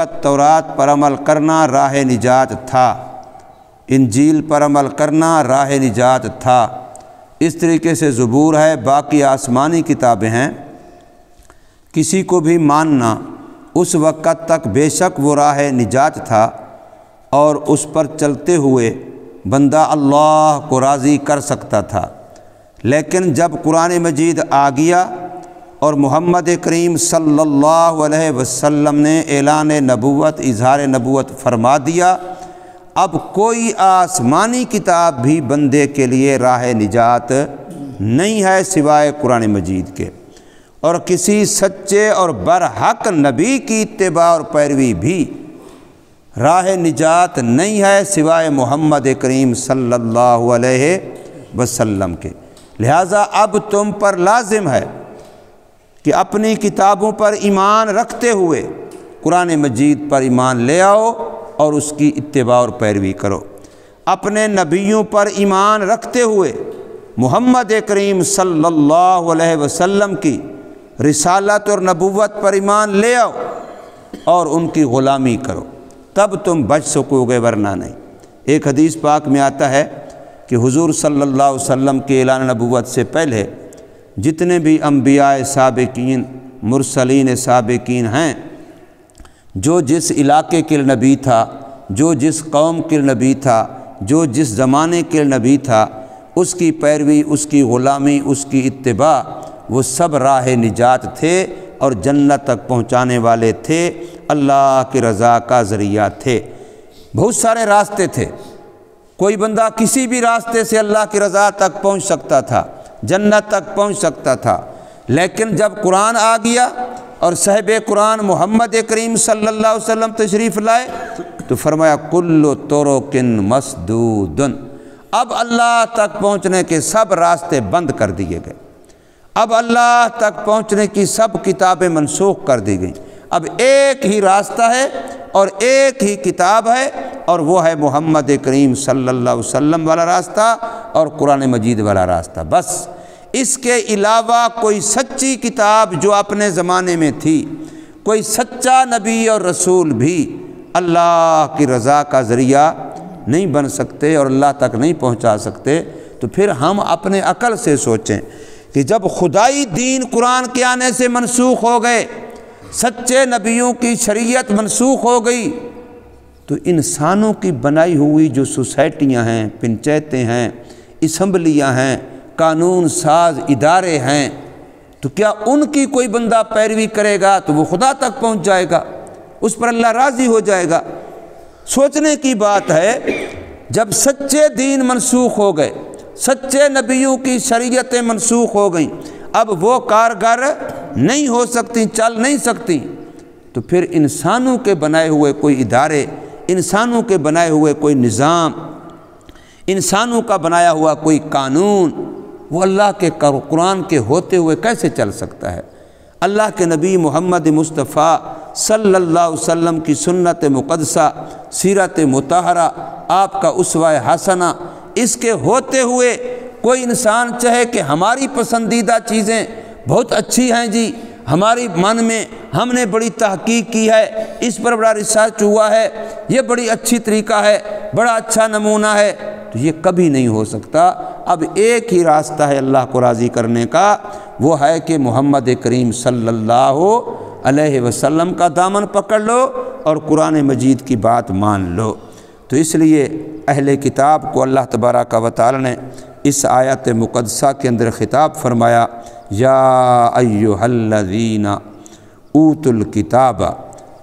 تورات پر عمل کرنا راہ نجات تھا، انجیل پر عمل کرنا راہ نجات تھا۔ اس طریقے سے زبور ہے، باقی آسمانی کتابیں ہیں، کسی کو بھی ماننا اس وقت تک بے شک وہ راہ نجات تھا، اور اس پر چلتے ہوئے بندہ اللہ کو راضی کر سکتا تھا۔ لیکن جب قرآن مجید آ گیا اور محمد کریم صلی اللہ علیہ وسلم نے اعلان نبوت، اظہار نبوت فرما دیا، اب کوئی آسمانی کتاب بھی بندے کے لیے راہ نجات نہیں ہے سوائے قرآن مجید کے، اور کسی سچے اور برحق نبی کی اتباع اور پیروی بھی راہ نجات نہیں ہے سوائے محمد کریم صلی اللہ علیہ وسلم کے۔ لہٰذا اب تم پر لازم ہے کہ اپنی کتابوں پر ایمان رکھتے ہوئے قرآن مجید پر ایمان لے آؤ اور اس کی اتباع اور پیروی کرو، اپنے نبیوں پر ایمان رکھتے ہوئے محمد کریم صلی اللہ علیہ وسلم کی رسالت اور نبوت پر ایمان لے آؤ اور ان کی غلامی کرو، تب تم بچ سکو گے، ورنہ نہیں۔ ایک حدیث پاک میں آتا ہے کہ حضور صلی اللہ علیہ وسلم کے اعلان نبوت سے پہلے جتنے بھی انبیاء سابقین، مرسلین سابقین ہیں، جو جس علاقے کے نبی تھا، جو جس قوم کے نبی تھا، جو جس زمانے کے نبی تھا، اس کی پیروی، اس کی غلامی، اس کی اتباع، وہ سب راہ نجات تھے اور جنت تک پہنچانے والے تھے، اللہ کی رضا کا ذریعہ تھے۔ بہت سارے راستے تھے، کوئی بندہ کسی بھی راستے سے اللہ کی رضا تک پہنچ سکتا تھا، جنت تک پہنچ سکتا تھا، لیکن جب قرآن آ گیا اور صاحب قرآن محمد کریم صلی اللہ علیہ وسلم تشریف لائے تو فرمایا کل طرق مسدود، اب اللہ تک پہنچنے کے سب راستے بند کر دیے گئے، اب اللہ تک پہنچنے کی سب کتابیں منسوخ کر دی گئیں، اب ایک ہی راستہ ہے اور ایک ہی کتاب ہے، اور وہ ہے محمد کریم صلی اللہ علیہ وسلم والا راستہ اور قرآن مجید والا راستہ، بس اس کے علاوہ کوئی سچی کتاب جو اپنے زمانے میں تھی، کوئی سچا نبی اور رسول بھی اللہ کی رضا کا ذریعہ نہیں بن سکتے اور اللہ تک نہیں پہنچا سکتے۔ تو پھر ہم اپنے عقل سے سوچیں کہ جب خدائی دین قرآن کے آنے سے منسوخ ہو گئے، سچے نبیوں کی شریعت منسوخ ہو گئی، تو انسانوں کی بنائی ہوئی جو سوسائٹیاں ہیں، پنچایتیں ہیں، اسمبلیاں ہیں، قانون ساز ادارے ہیں، تو کیا ان کی کوئی بندہ پیروی کرے گا تو وہ خدا تک پہنچ جائے گا، اس پر اللہ راضی ہو جائے گا؟ سوچنے کی بات ہے، جب سچے دین منسوخ ہو گئے، سچے نبیوں کی شریعتیں منسوخ ہو گئیں، اب وہ کارگر نہیں ہو سکتی، چل نہیں سکتی، تو پھر انسانوں کے بنائے ہوئے کوئی ادارے، انسانوں کے بنائے ہوئے کوئی نظام، انسانوں کا بنایا ہوا کوئی قانون، وہ اللہ کے قرآن کے ہوتے ہوئے کیسے چل سکتا ہے؟ اللہ کے نبی محمد مصطفیٰ صلی اللہ علیہ وسلم کی سنت مقدسہ، سیرت مطہرہ، آپ کا اسوہ حسنہ، اس کے ہوتے ہوئے کوئی انسان چاہے کہ ہماری پسندیدہ چیزیں بہت اچھی ہیں جی، ہماری من میں ہم نے بڑی تحقیق کی ہے، اس پر بڑا ریسرچ ہوا ہے، یہ بڑی اچھی طریقہ ہے، بڑا اچھا نمونہ ہے، تو یہ کبھی نہیں ہو سکتا۔ اب ایک ہی راستہ ہے اللہ کو راضی کرنے کا، وہ ہے کہ محمد کریم صلی اللہ علیہ وسلم کا دامن پکڑ لو اور قرآن مجید کی بات مان لو۔ تو اس لیے اہل کتاب کو اللہ تبارک و تعالی نے اس آیت مقدسہ کے اندر خطاب فرمایا، یا ایھا الذین اوتوا الکتاب،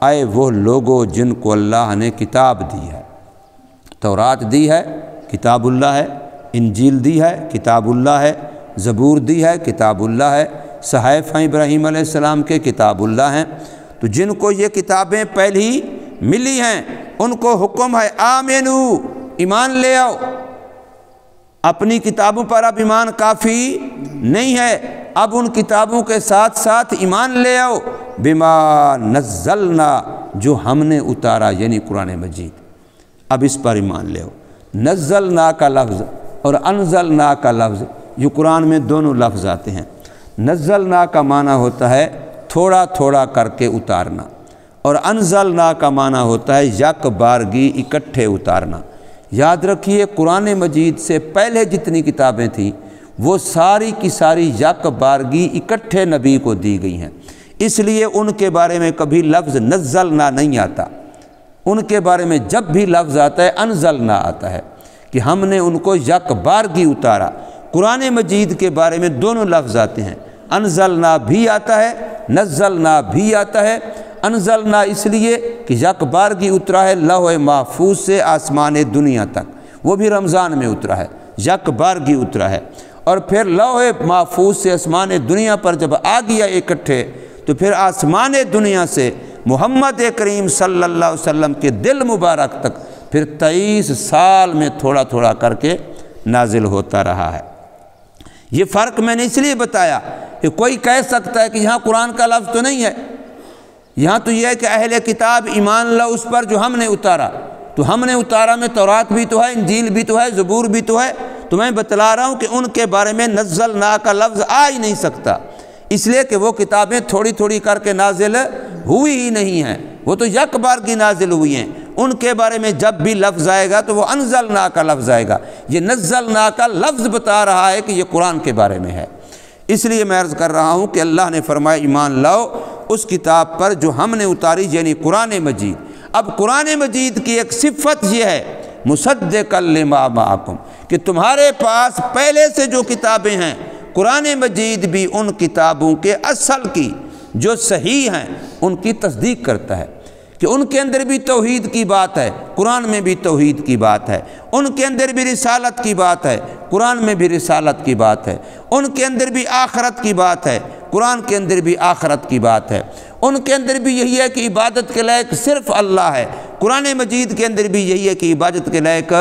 اے وہ لوگو جن کو اللہ نے کتاب دی ہے، تورات دی ہے، کتاب اللہ ہے، انجیل دی ہے، کتاب اللہ ہے، زبور دی ہے، کتاب اللہ ہے، صحائف ہیں ابراہیم علیہ السلام کے، کتاب اللہ ہیں، تو جن کو یہ کتابیں پہلی ملی ہیں ان کو حکم ہے آمنو، ایمان لے آؤ۔ اپنی کتابوں پر اب ایمان کافی نہیں ہے، اب ان کتابوں کے ساتھ ساتھ ایمان لے آؤ، بما نزلنا، جو ہم نے اتارا، یعنی قرآن مجید، اب اس پر ایمان لے آؤ۔ نزلنا کا لفظ اور انزلنا کا لفظ، یہ قرآن میں دونوں لفظ آتے ہیں۔ نزلنا کا معنی ہوتا ہے تھوڑا تھوڑا کر کے اتارنا، اور انزلنا کا معنی ہوتا ہے یک بارگی اکٹھے اتارنا۔ یاد رکھیے قرآن مجید سے پہلے جتنی کتابیں تھیں وہ ساری کی ساری یک بارگی اکٹھے نبی کو دی گئی ہیں، اس لیے ان کے بارے میں کبھی لفظ نزلنا نہیں آتا۔ ان کے بارے میں جب بھی لفظ آتا ہے انزلنا آتا ہے کہ ہم نے ان کو یک بارگی اتارا۔ قرآن مجید کے بارے میں دونوں لفظ آتے ہیں، انزلنا بھی آتا ہے، نزلنا بھی آتا ہے۔ انزلنا اس لیے کہ یک بارگی اترا ہے لوح محفوظ سے آسمان دنیا تک، وہ بھی رمضان میں اترا ہے، یک بارگی اترا ہے۔ اور پھر لوح محفوظ سے آسمان دنیا پر جب آ گیا اکٹھے تو پھر آسمان دنیا سے محمد کریم صلی اللہ علیہ وسلم کے دل مبارک تک پھر 23 سال میں تھوڑا تھوڑا کر کے نازل ہوتا رہا ہے۔ یہ فرق میں نے اس لیے بتایا کہ کوئی کہہ سکتا ہے کہ یہاں قرآن کا لفظ تو نہیں ہے، یہاں تو یہ ہے کہ اہل کتاب ایمان لاؤ اس پر جو ہم نے اتارا، تو ہم نے اتارا میں تورات بھی تو ہے، انجیل بھی تو ہے، زبور بھی تو ہے۔ تو میں بتلا رہا ہوں کہ ان کے بارے میں نزلنا کا لفظ آ ہی نہیں سکتا، اس لیے کہ وہ کتابیں تھوڑی تھوڑی کر کے نازل ہوئی ہی نہیں ہیں، وہ تو یک بار کی نازل ہوئی ہیں۔ ان کے بارے میں جب بھی لفظ آئے گا تو وہ انزلنا کا لفظ آئے گا۔ یہ نزلنا کا لفظ بتا رہا ہے کہ یہ قرآن کے بارے میں ہے۔ اس لیے میں عرض کر رہا ہوں کہ اللہ نے فرمایا ایمان لاؤ اس کتاب پر جو ہم نے اتاری، یعنی قرآن مجید۔ اب قرآن مجید کی ایک صفت یہ ہے مصدقا لما معکم، کہ تمہارے پاس پہلے سے جو کتابیں ہیں، قرآن مجید بھی ان کتابوں کے اصل کی جو صحیح ہیں ان کی تصدیق کرتا ہے، کہ ان کے اندر بھی توحید کی بات ہے، قرآن میں بھی توحید کی بات ہے، ان کے اندر بھی رسالت کی بات ہے، قرآن میں بھی رسالت کی بات ہے، ان کے اندر بھی آخرت کی بات ہے، قرآن کے اندر بھی آخرت کی بات ہے، ان کے اندر بھی یہی ہے کہ عبادت کے لائق صرف اللہ ہے، قرآن مجید کے اندر بھی یہی ہے کہ عبادت کے لائق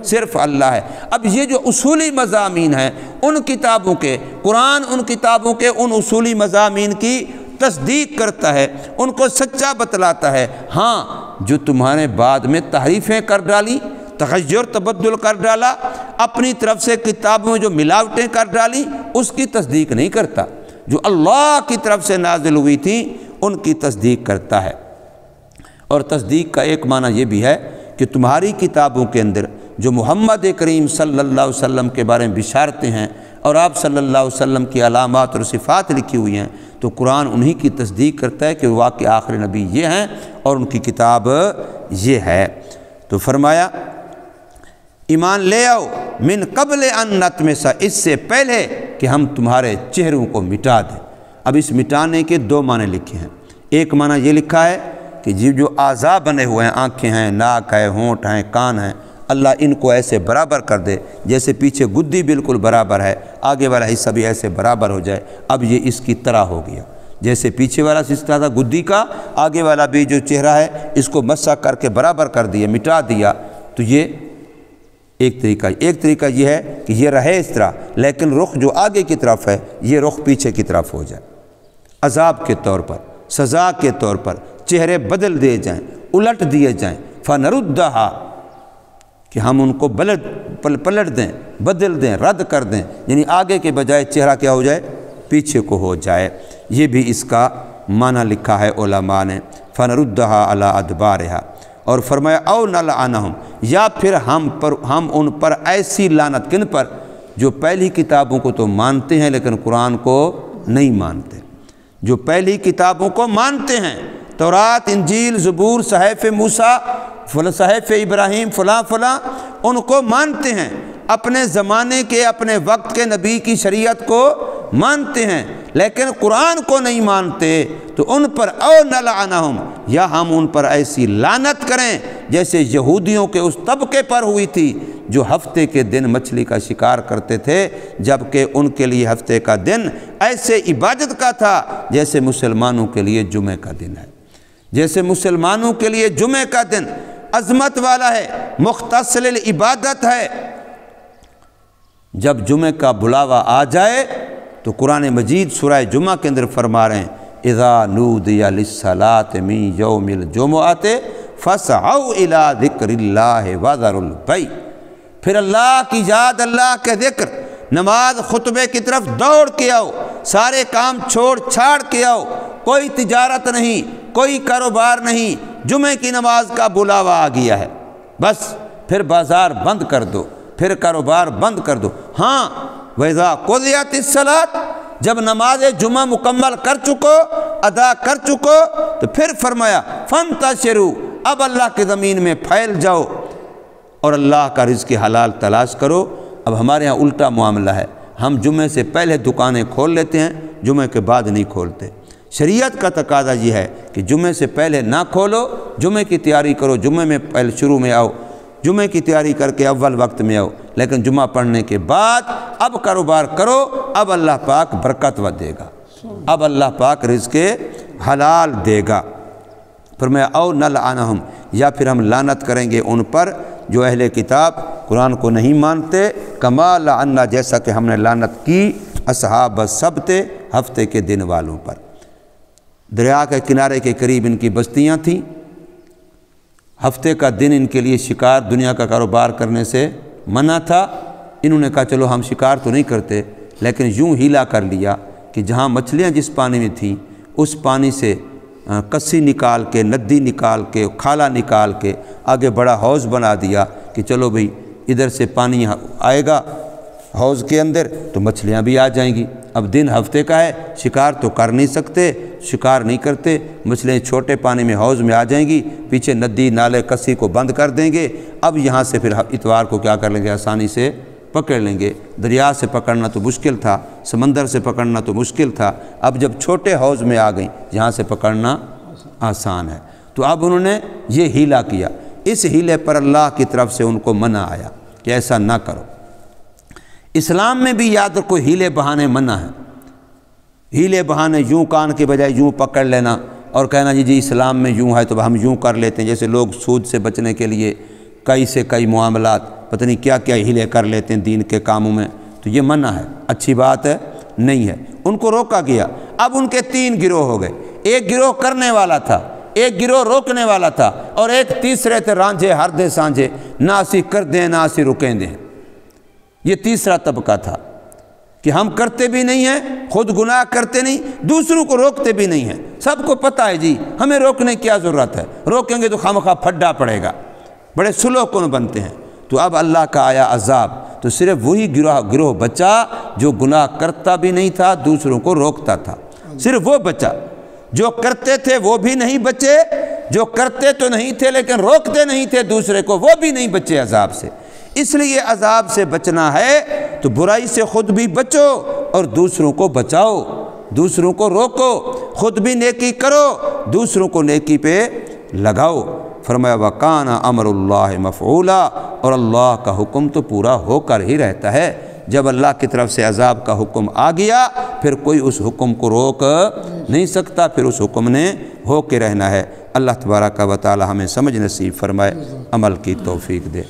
صرف اللہ ہے۔ اب یہ جو اصولی مضامین ہیں ان کتابوں کے، قرآن ان کتابوں کے ان اصولی مضامین کی تصدیق کرتا ہے، ان کو سچا بتلاتا ہے۔ ہاں جو تمہارے بعد میں تحریفیں کر ڈالی، تغیر تبدل کر ڈالا، اپنی طرف سے کتابوں میں جو ملاوٹیں کر ڈالی اس کی تصدیق نہیں کرتا، جو اللہ کی طرف سے نازل ہوئی تھی ان کی تصدیق کرتا ہے۔ اور تصدیق کا ایک معنی یہ بھی ہے کہ تمہاری کتابوں کے اندر جو محمد کریم صلی اللہ علیہ وسلم کے بارے میں بشارتیں ہیں اور آپ صلی اللہ علیہ وسلم کی علامات اور صفات لکھی ہوئی ہیں، تو قرآن انہی کی تصدیق کرتا ہے کہ واقعی آخری نبی یہ ہیں اور ان کی کتاب یہ ہے۔ تو فرمایا ایمان لے آؤ من قبل ان نطمس، اس سے پہلے کہ ہم تمہارے چہروں کو مٹا دیں۔ اب اس مٹانے کے دو معنی لکھے ہیں۔ ایک معنی یہ لکھا ہے کہ جو اعضاء بنے ہوئے ہیں، آنکھیں ہیں، ناک ہے، ہونٹ ہیں، کان ہیں، اللہ ان کو ایسے برابر کر دے جیسے پیچھے گدی بالکل برابر ہے، آگے والا حصہ بھی ایسے برابر ہو جائے۔ اب یہ اس کی طرح ہو گیا، جیسے پیچھے والا حصہ تھا گدی کا، آگے والا بھی جو چہرہ ہے اس کو مسح کر کے برابر کر دیا، مٹا دیا۔ تو یہ ایک طریقہ یہ ہے کہ یہ رہے اس طرح، لیکن رخ جو آگے کی طرف ہے یہ رخ پیچھے کی طرف ہو جائے، عذاب کے طور پر، سزا کے طور پر چہرے بدل دیے جائیں، الٹ دیے جائیں۔ فنردھا، کہ ہم ان کو پلٹ دیں، بدل دیں، رد کر دیں، یعنی آگے کے بجائے چہرہ کیا ہو جائے، پیچھے کو ہو جائے۔ یہ بھی اس کا معنی لکھا ہے علماء نے، فنردھا علی ادبارہا۔ اور فرمایا او نلعنہم، یا پھر ہم ان پر ایسی لعنت، کن پر؟ جو پہلی کتابوں کو تو مانتے ہیں لیکن قرآن کو نہیں مانتے، جو پہلی کتابوں کو مانتے ہیں، تورات، انجیل، زبور، صحیفہ موسیٰ، صحیفہ ابراہیم، فلاں فلاں، ان کو مانتے ہیں، اپنے زمانے کے، اپنے وقت کے نبی کی شریعت کو مانتے ہیں لیکن قرآن کو نہیں مانتے، تو ان پر او نلعنہم، یا ہم ان پر ایسی لعنت کریں جیسے یہودیوں کے اس طبقے پر ہوئی تھی جو ہفتے کے دن مچھلی کا شکار کرتے تھے، جبکہ ان کے لیے ہفتے کا دن ایسے عبادت کا تھا جیسے مسلمانوں کے لیے جمعہ کا دن ہے۔ جیسے مسلمانوں کے لیے جمعہ کا دن عظمت والا ہے، مختص للعبادت ہے، جب جمعہ کا بلاوا آ جائے تو قرآن مجید سورہ جمعہ کے اندر فرما رہے ہیں اذا نودی للصلاۃ من یوم الجمعۃ فاسعوا الی ذکر اللہ وذروا البیع، پھر اللہ کی یاد، اللہ کے ذکر، نماز، خطبے کی طرف دوڑ کے آؤ، سارے کام چھوڑ چھاڑ کے آؤ، کوئی تجارت نہیں، کوئی کاروبار نہیں، جمعے کی نماز کا بلاوا آ گیا ہے، بس پھر بازار بند کر دو، پھر کاروبار بند کر دو۔ ہاں وَإِذَا قُضِيَتِ الصَّلَاةُ، جب نماز جمعہ مکمل کر چکو، ادا کر چکو، تو پھر فرمایا فَانْتَشِرُوا، اب اللہ کی زمین میں پھیل جاؤ اور اللہ کا رزق حلال تلاش کرو۔ اب ہمارے ہاں الٹا معاملہ ہے، ہم جمعے سے پہلے دکانیں کھول لیتے ہیں، جمعے کے بعد نہیں کھولتے۔ شریعت کا تقاضا یہ ہے کہ جمعے سے پہلے نہ کھولو، جمعے کی تیاری کرو، جمعے میں پہلے شروع میں آؤ، جمعے کی تیاری کر کے اول وقت میں آؤ، لیکن جمعہ پڑھنے کے بعد اب کاروبار کرو، اب اللہ پاک برکت و دے گا، اب اللہ پاک رزق حلال دے گا۔ فرمایا او نلعنہم، یا پھر ہم لعنت کریں گے ان پر جو اہل کتاب قرآن کو نہیں مانتے، کما لعنا، جیسا کہ ہم نے لعنت کی اصحاب السبت، ہفتے کے دن والوں پر۔ دریا کے کنارے کے قریب ان کی بستیاں تھیں، ہفتے کا دن ان کے لیے شکار، دنیا کا کاروبار کرنے سے منع تھا۔ انہوں نے کہا چلو ہم شکار تو نہیں کرتے، لیکن یوں ہیلا کر لیا کہ جہاں مچھلیاں جس پانی میں تھیں اس پانی سے کسی نکال کے، ندی نکال کے، کھالا نکال کے آگے بڑا حوض بنا دیا کہ چلو بھئی ادھر سے پانی آئے گا حوض کے اندر تو مچھلیاں بھی آ جائیں گی۔ اب دن ہفتے کا ہے، شکار تو کر نہیں سکتے، شکار نہیں کرتے، مچھلیاں چھوٹے پانی میں حوض میں آ جائیں گی، پیچھے ندی نالے کسی کو بند کر دیں گے، اب یہاں سے پھر اتوار کو کیا کر لیں گے، آسانی سے پکڑ لیں گے۔ دریا سے پکڑنا تو مشکل تھا، سمندر سے پکڑنا تو مشکل تھا، اب جب چھوٹے حوض میں آ گئیں یہاں سے پکڑنا آسان ہے۔ تو اب انہوں نے یہ ہیلا کیا، اس ہیلے پر اللہ کی طرف سے ان کو منع آیا کہ ایسا نہ کرو۔ اسلام میں بھی یاد رکھو ہیلے بہانے منع ہیں، ہیلے بہانے یوں کان کے بجائے یوں پکڑ لینا اور کہنا جی اسلام میں یوں ہے تو ہم یوں کر لیتے ہیں، جیسے لوگ سود سے بچنے کے لیے کئی سے کئی معاملات پتہ نہیں کیا کیا ہیلے کر لیتے ہیں دین کے کاموں میں، تو یہ منع ہے، اچھی بات ہے نہیں ہے، ان کو روکا گیا۔ اب ان کے تین گروہ ہو گئے، ایک گروہ کرنے والا تھا، ایک گروہ روکنے والا تھا، اور ایک تیسرے تھے رانجھے ہر دے سانجھے، نہ اسی کر دیں نہ اسی رکیں دیں۔ یہ تیسرا طبقہ تھا کہ ہم کرتے بھی نہیں ہیں، خود گناہ کرتے نہیں، دوسروں کو روکتے بھی نہیں ہیں، سب کو پتہ ہے جی ہمیں روکنے کی کیا ضرورت ہے، روکیں گے تو خامخواہ پھڈا پڑے گا، بڑے سلو کن بنتے ہیں۔ تو اب اللہ کا آیا عذاب، تو صرف وہی گروہ بچا جو گناہ کرتا بھی نہیں تھا، دوسروں کو روکتا تھا، صرف وہ بچا۔ جو کرتے تھے وہ بھی نہیں بچے، جو کرتے تو نہیں تھے لیکن روکتے نہیں تھے دوسرے کو، وہ بھی نہیں بچے عذاب سے۔ اس لیے عذاب سے بچنا ہے تو برائی سے خود بھی بچو اور دوسروں کو بچاؤ، دوسروں کو روکو، خود بھی نیکی کرو، دوسروں کو نیکی پہ لگاؤ۔ فرمایا وَقَانَ أَمْرُ اللَّهِ مَفْعُولًا، اور اللہ کا حکم تو پورا ہو کر ہی رہتا ہے۔ جب اللہ کی طرف سے عذاب کا حکم آ گیا پھر کوئی اس حکم کو روک نہیں سکتا، پھر اس حکم نے ہو کے رہنا ہے۔ اللہ تبارک و تعالی ہمیں سمجھ نصیب فرمائے، عمل کی توفیق دے۔